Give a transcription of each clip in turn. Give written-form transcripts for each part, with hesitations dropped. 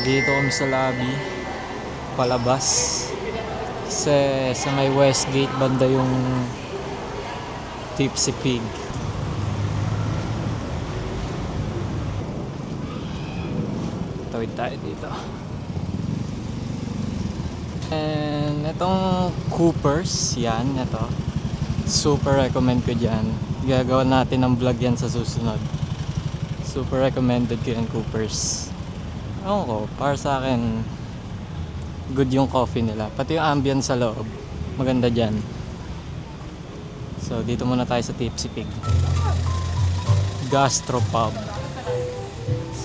Dito kami sa lobby, palabas. Kasi sa may Westgate banda yung Tipsy Pig. Tawid tayo dito. And itong Coopers, yan, ito. Super recommend ko dyan. Gagawa natin ng vlog yan sa susunod. Super recommended ko yan, Coopers. Ewan ko, para sa akin, good yung coffee nila. Pati yung ambience sa loob, maganda dyan. So, dito muna tayo sa Tipsy Pig. Gastropub.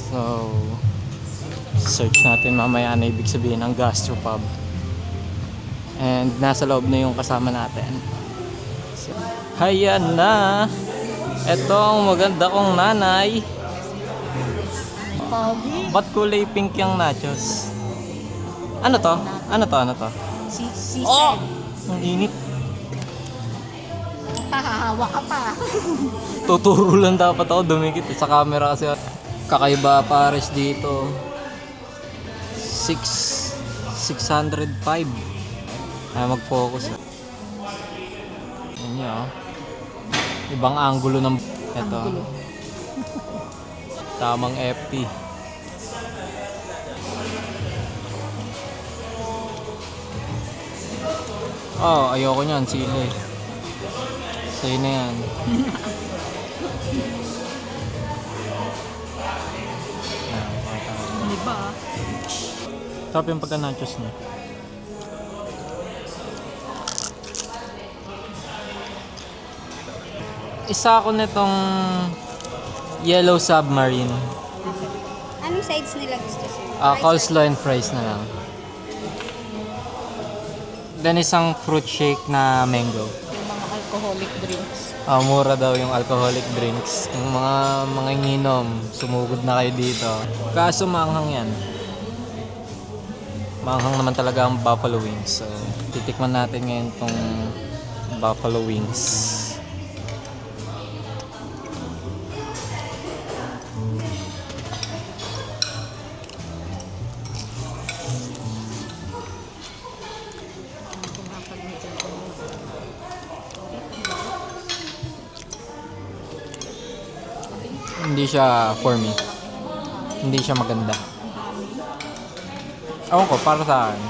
So, search natin mamaya ano ibig sabihin ng gastropub. And nasa loob na yung kasama natin. So, hayan na! Etong maganda kong nanay. Pogi. Ba't kulay pink yung nachos? Ano to? Ano to? Ano to? Si Oh! Ang init. Hahawa ka pa. Tuturo lang dapat ako dumikit sa camera kasi kakaiba pares dito. 605. Ay mag-focus. Yan niya oh. Ibang angulo ng ito. Tamang FT. Oh, ayoko niyan, sili. Sa'yo na yan. Di ba? Sarap yung pagka-nachos niya. Isa ako nitong Yellow Submarine. Anong sides nila gusto sir? Coleslaw and fries na lang. Then isang fruit shake na mango. Yung mga alcoholic drinks. Mura daw yung alcoholic drinks. Yung mga nginom, sumugod na kayo dito. Kaso maanghang yan. Maanghang naman talaga ang buffalo wings. So, titikman natin ngayon tong buffalo wings. Hindi siya for me. Hindi siya maganda. Ewan ko, para sa akin.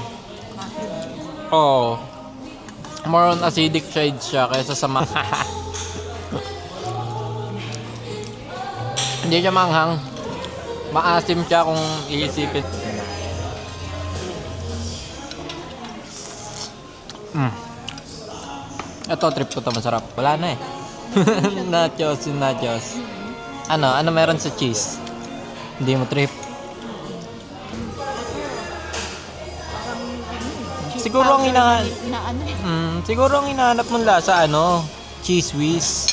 Oo. More on acidic side siya kaysa sa Hindi siya manghang. Maasim siya kung iisipin. Ito, trip ko to, masarap. Wala na eh. Nachos, yung nachos. Ano meron sa cheese? Hindi mo trip? Siguro ang siguro ang hinahanap mong lasa, cheese whiz.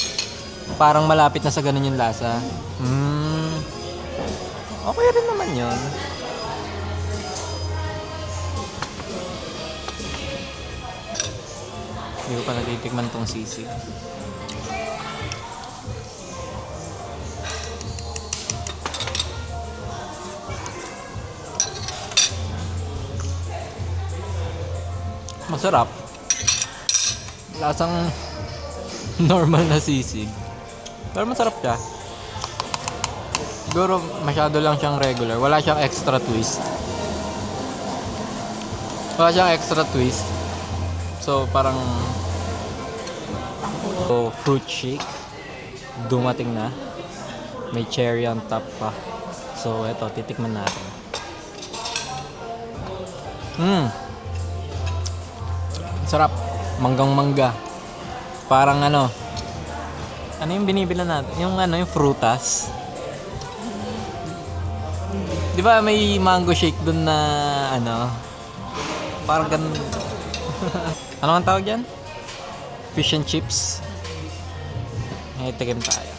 Parang malapit na sa ganun yung lasa. Okay rin naman yun. Hindi ko pa natitikman tong sisig. Masarap. Lasang normal na sisig. Pero masarap siya. Siguro masyado lang siyang regular. Wala siyang extra twist. So parang fruit shake. Dumating na. May cherry on top pa. So eto, titikman natin. Sarap. Manggang-mangga. Parang ano yung binibila natin? Yung frutas. Di ba may mango shake dun na parang ganun. Ano ang tawag dyan? Fish and chips. Tikim tayo.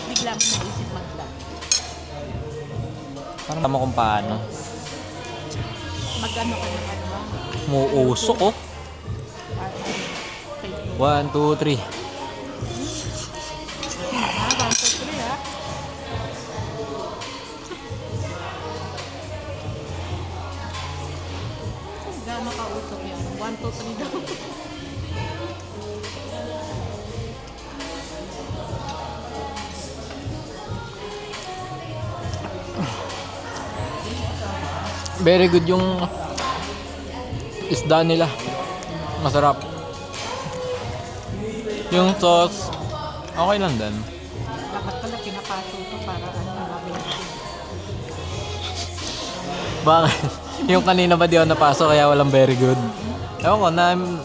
Bigla mo naisip mag-vlog. Parang tama kung paano. Mag-ano ka naman ba? Muusok oh. 1, 2, 3. 1, 2, 3 ha. totally daw. Very good yung isda nila. Masarap. Yung sauce, okay lang din. Dapat pala pinapaso ito para mabilis. Bakit? Yung kanina ba di ako napasok kaya walang very good? Ewan ko,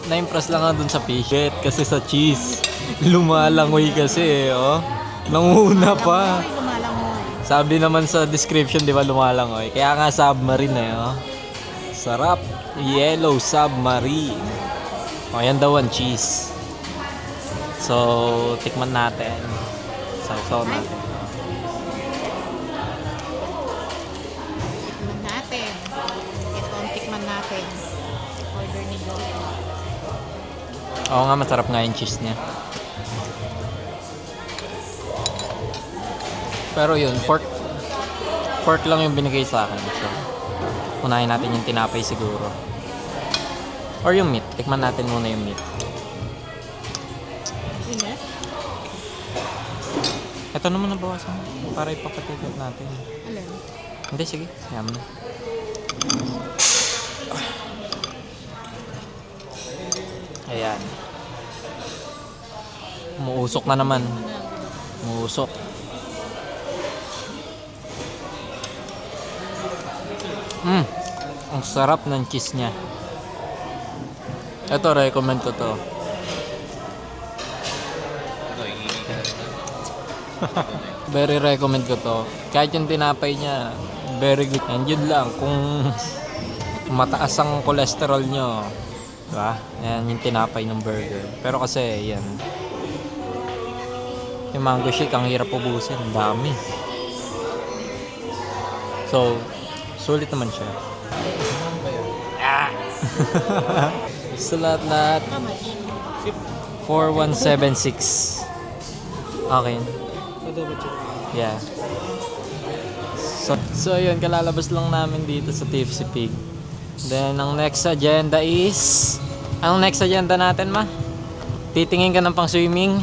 na-impress lang ako dun sa fish. Kasi sa cheese, lumalangoy kasi oh. Nanguna pa. Lumalangoy. Sabi naman sa description, di ba lumalangoy? Kaya nga submarine eh oh. Sarap. Yellow submarine. O yan daw ang cheese. So, tikman natin. Sausaw natin. Tikman natin. Ito ang tikman natin. Order ni Joey. Oo nga, masarap nga yung cheese niya. Pero yun, pork lang yung binigay sa akin. So, unahin natin yung tinapay siguro. Or yung meat. Tikman natin muna yung meat. Init? Ito naman nabawasan para ipapatikot natin. Alin? Hindi, sige. Yaman na. Ayan. Umuusok na naman. Umuusok. Ang sarap ng cheese niya. Ito, recommend ko to. Very recommend ko to. Kahit yung tinapay niya, very good. And yun lang, kung mataas ang cholesterol nyo, diba? Yan yung tinapay ng burger. Pero kasi, yan. Yung mango shake, ang hirap ubusin. Ang dami. So, sulit naman siya. Sa lahat-lahat, How much? 4176. Okay. Yeah. So yun, kalalabas lang namin dito sa Tipsy Pig. Then, ang next agenda is... Anong next agenda natin, ma? Titingin ka ng pang swimming?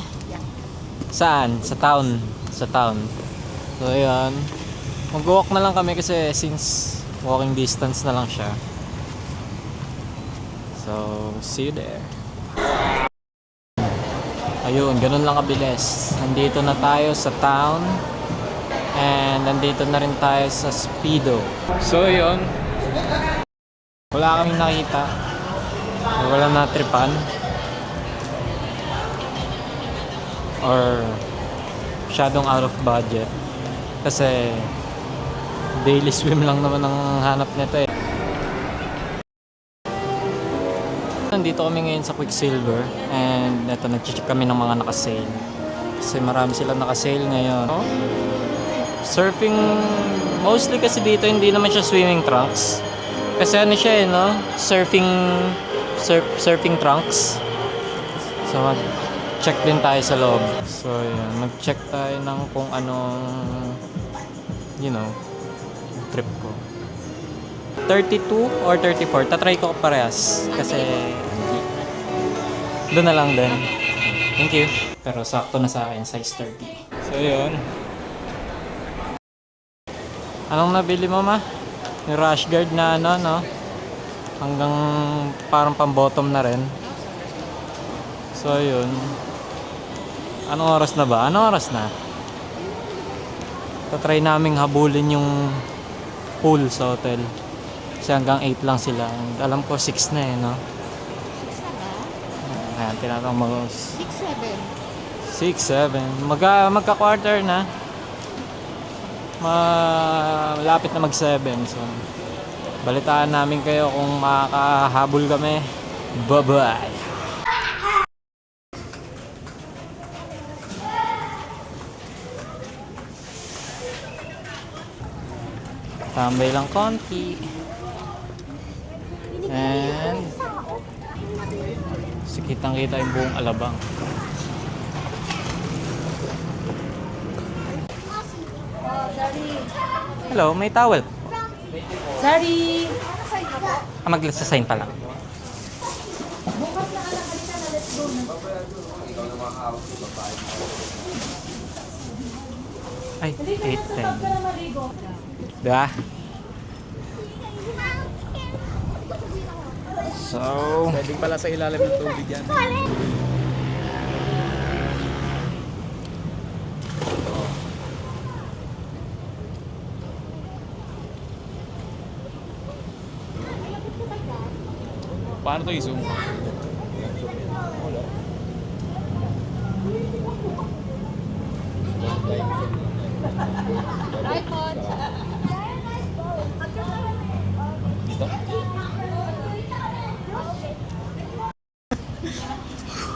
Saan? Sa town. Sa town. So yun. Mag-walk na lang kami kasi since walking distance na lang siya. So, see you there. Ayun, ganun lang kabilis. Nandito na tayo sa town. And nandito na rin tayo sa Speedo. So, yun. Wala kaming nakita. Wala natripan. Or masyadong out of budget. Kasi daily swim lang naman ang hanap nito eh. Nandito kami ngayon sa Quicksilver and eto nag-check kami ng mga naka-sale kasi marami silang naka-sale ngayon. Surfing, mostly kasi dito hindi naman siya swimming trunks kasi ano siya eh no, surfing trunks. So mag-check din tayo sa loob. So yun, mag-check tayo ng kung anong trip ko. 32 or 34. Tatry ko parehas. Kasi doon na lang din. Thank you. Pero sakto na sa akin, size 30. So yun. Anong nabili mo, ma? Yung rash guard na ano, no? Hanggang parang pang-bottom na rin. So yun. Anong oras na ba? Anong oras na? Tatry naming habulin yung pool sa hotel. Kasi hanggang 8 lang sila. Alam ko 6 na eh, no? 6 na ba? Ayan, tinatawag mo 6, 7. 6, 7. Magka-quarter na. Malapit na mag-7. So, balitaan namin kayo kung makakahabol kami. Bye-bye! Tambay lang konti. And kitang-kita yung buong Alabang. Hello, may towel. Sorry! Mag-sign pa lang. Ay, 8:10. Diba? So, Pwedeng pala sa ilalim ng tubig yan. Paano to i-zoom? Dito?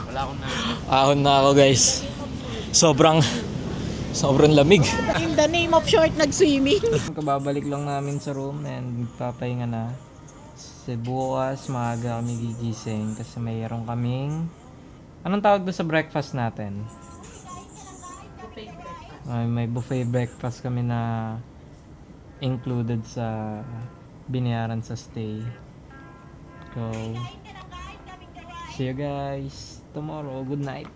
Wala akong na. ahon na ako guys. Sobrang lamig. In the name of short, nag-swimming. Kababalik lang namin sa room and papahinga na. Kasi bukas maaga kami gigising kasi mayroon kaming anong tawag doon sa breakfast natin? May buffet breakfast kami na included sa binayaran sa stay. So, see you guys tomorrow. Good night.